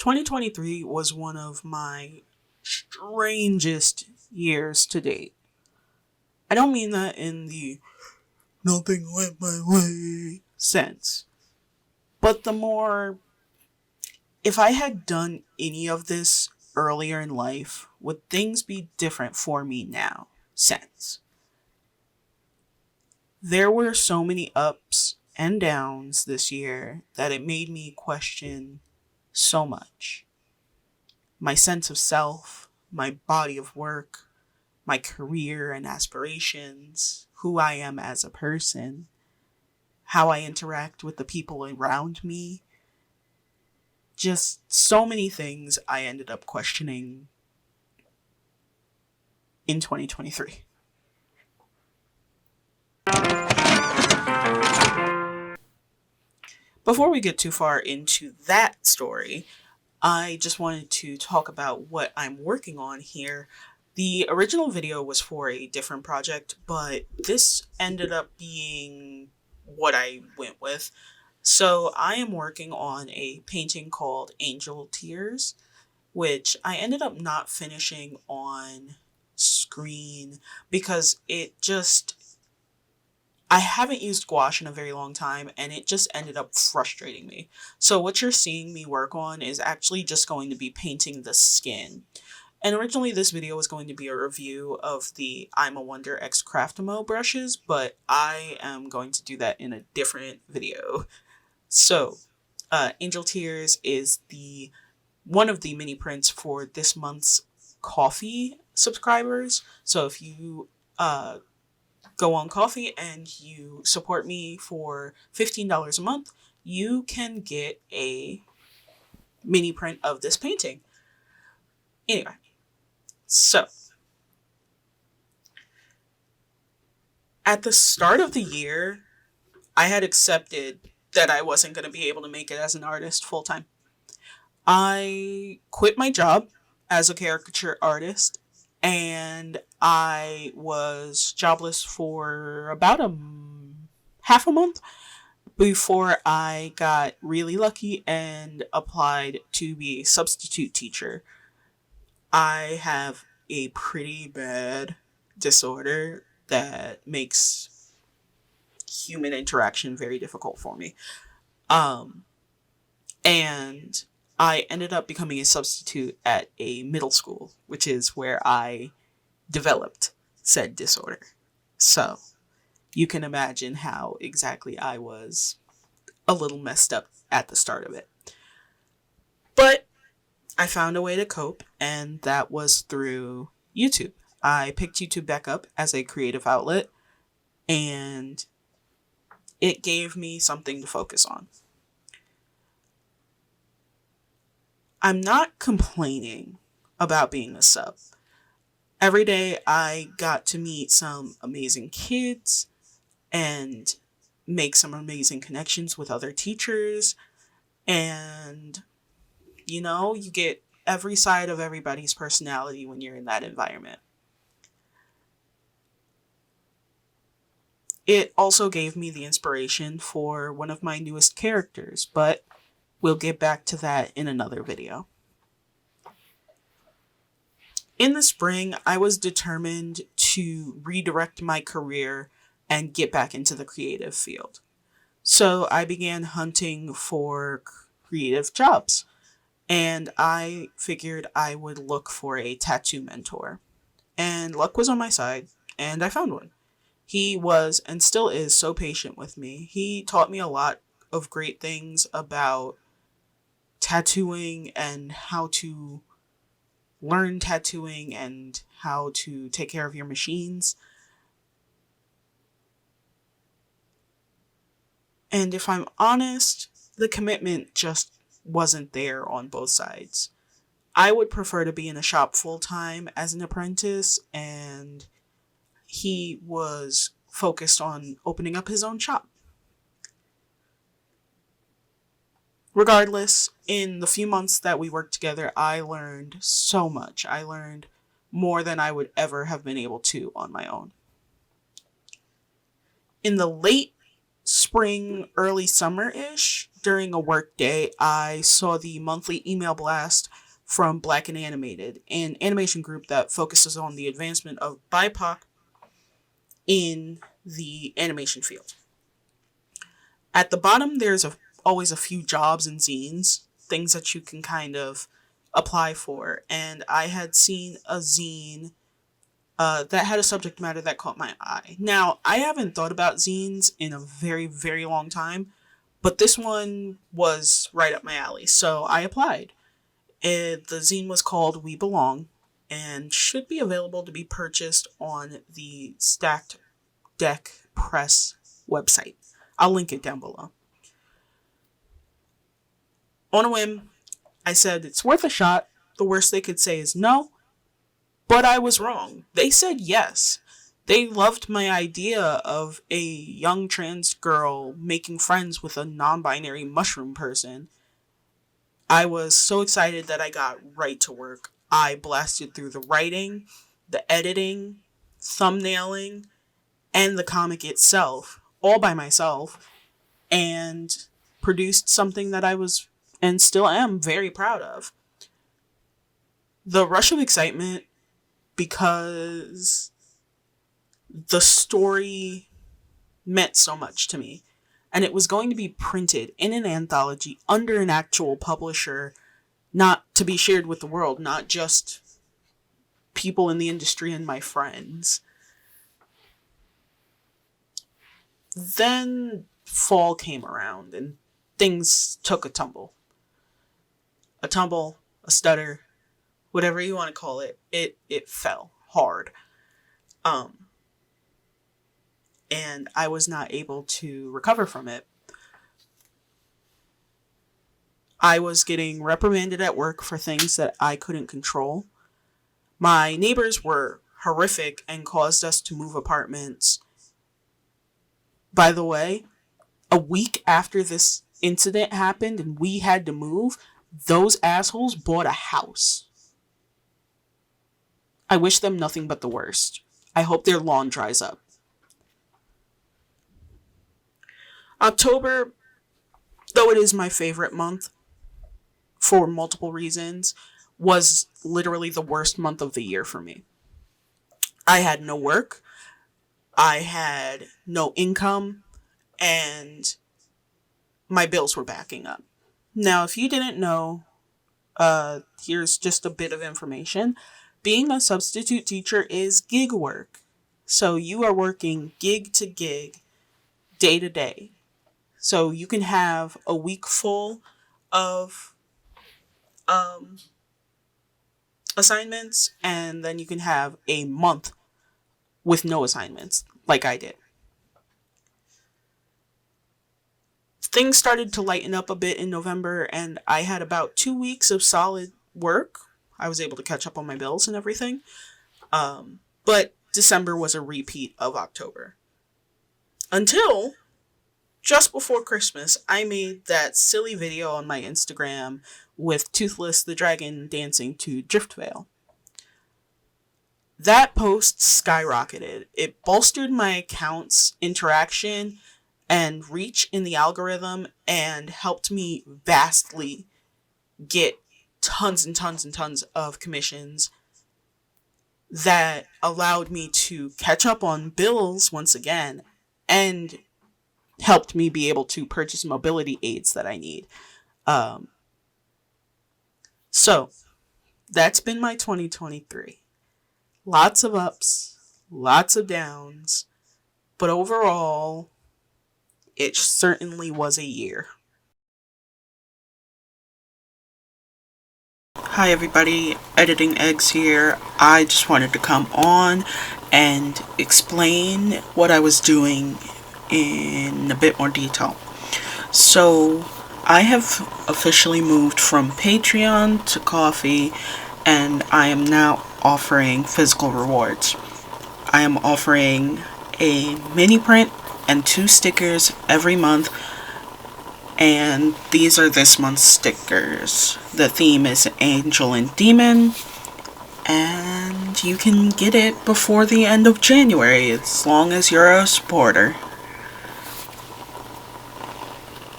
2023 was one of my strangest years to date. I don't mean that in the nothing went my way sense, but the more, if I had done any of this earlier in life, would things be different for me now sense? There were so many ups and downs this year that it made me question so much. My sense of self, my body of work, my career and aspirations, who I am as a person, how I interact with the people around me. Just so many things I ended up questioning in 2023. Before we get too far into that story, I just wanted to talk about what I'm working on here. The original video was for a different project, but this ended up being what I went with. So I am working on a painting called Angel Tears, which I ended up not finishing on screen because I haven't used gouache in a very long time and it just ended up frustrating me. So what you're seeing me work on is actually just going to be painting the skin. And originally this video was going to be a review of the I'm a Wonder X Craftamo brushes, but I am going to do that in a different video. So, Angel Tears is the one of the mini prints for this month's coffee subscribers. So if you go on Coffee and you support me for $15 a month, you can get a mini print of this painting. Anyway, so at the start of the year, I had accepted that I wasn't going to be able to make it as an artist full time. I quit my job as a caricature artist and I was jobless for about half a month before I got really lucky and applied to be a substitute teacher. I have a pretty bad disorder that makes human interaction very difficult for me. And I ended up becoming a substitute at a middle school, which is where I developed said disorder. So you can imagine how exactly I was a little messed up at the start of it. But I found a way to cope, and that was through YouTube. I picked YouTube back up as a creative outlet, and it gave me something to focus on. I'm not complaining about being a sub. Every day I got to meet some amazing kids and make some amazing connections with other teachers. And, you get every side of everybody's personality when you're in that environment. It also gave me the inspiration for one of my newest characters, but we'll get back to that in another video. In the spring, I was determined to redirect my career and get back into the creative field. So I began hunting for creative jobs, and I figured I would look for a tattoo mentor. And luck was on my side, and I found one. He was and still is so patient with me. He taught me a lot of great things about tattooing and how to learn tattooing and how to take care of your machines. And if I'm honest, the commitment just wasn't there on both sides. I would prefer to be in a shop full time as an apprentice, and he was focused on opening up his own shop. Regardless, in the few months that we worked together, I learned so much. I learned more than I would ever have been able to on my own. In the late spring, early summer-ish, during a work day, I saw the monthly email blast from Black and Animated, an animation group that focuses on the advancement of BIPOC in the animation field. At the bottom, there's always a few jobs and zines, things that you can kind of apply for. And I had seen a zine that had a subject matter that caught my eye. Now, I haven't thought about zines in a very, very long time, but this one was right up my alley, so I applied. The zine was called We Belong and should be available to be purchased on the Stacked Deck Press website. I'll link it down below. On a whim, I said it's worth a shot. The worst they could say is no, but I was wrong. They said yes. They loved my idea of a young trans girl making friends with a non-binary mushroom person. I was so excited that I got right to work. I blasted through the writing, the editing, thumbnailing, and the comic itself, all by myself, and produced something that I was, and still am, very proud of. The rush of excitement, because the story meant so much to me, and it was going to be printed in an anthology under an actual publisher, not to be shared with the world, not just people in the industry and my friends. Then fall came around and things took a tumble. A tumble, a stutter, whatever you want to call it. It fell hard. And I was not able to recover from it. I was getting reprimanded at work for things that I couldn't control. My neighbors were horrific and caused us to move apartments. By the way, a week after this incident happened and we had to move, those assholes bought a house. I wish them nothing but the worst. I hope their lawn dries up. October, though it is my favorite month for multiple reasons, was literally the worst month of the year for me. I had no work, I had no income, and my bills were backing up. Now, if you didn't know, here's just a bit of information. Being a substitute teacher is gig work. So you are working gig to gig, day to day. So you can have a week full of assignments, and then you can have a month with no assignments, like I did. Things started to lighten up a bit in November, and I had about 2 weeks of solid work. I was able to catch up on my bills and everything. But December was a repeat of October. Until just before Christmas, I made that silly video on my Instagram with Toothless the Dragon dancing to Driftvale. That post skyrocketed. It bolstered my account's interaction and reach in the algorithm and helped me vastly get tons and tons and tons of commissions that allowed me to catch up on bills once again and helped me be able to purchase mobility aids that I need. So that's been my 2023. Lots of ups, lots of downs, but overall, it certainly was a year. Hi everybody, Editing Eggs here. I just wanted to come on and explain what I was doing in a bit more detail. So, I have officially moved from Patreon to Ko-fi, and I am now offering physical rewards. I am offering a mini print and 2 stickers every month, and these are this month's stickers. The theme is Angel and Demon, and you can get it before the end of January as long as you're a supporter.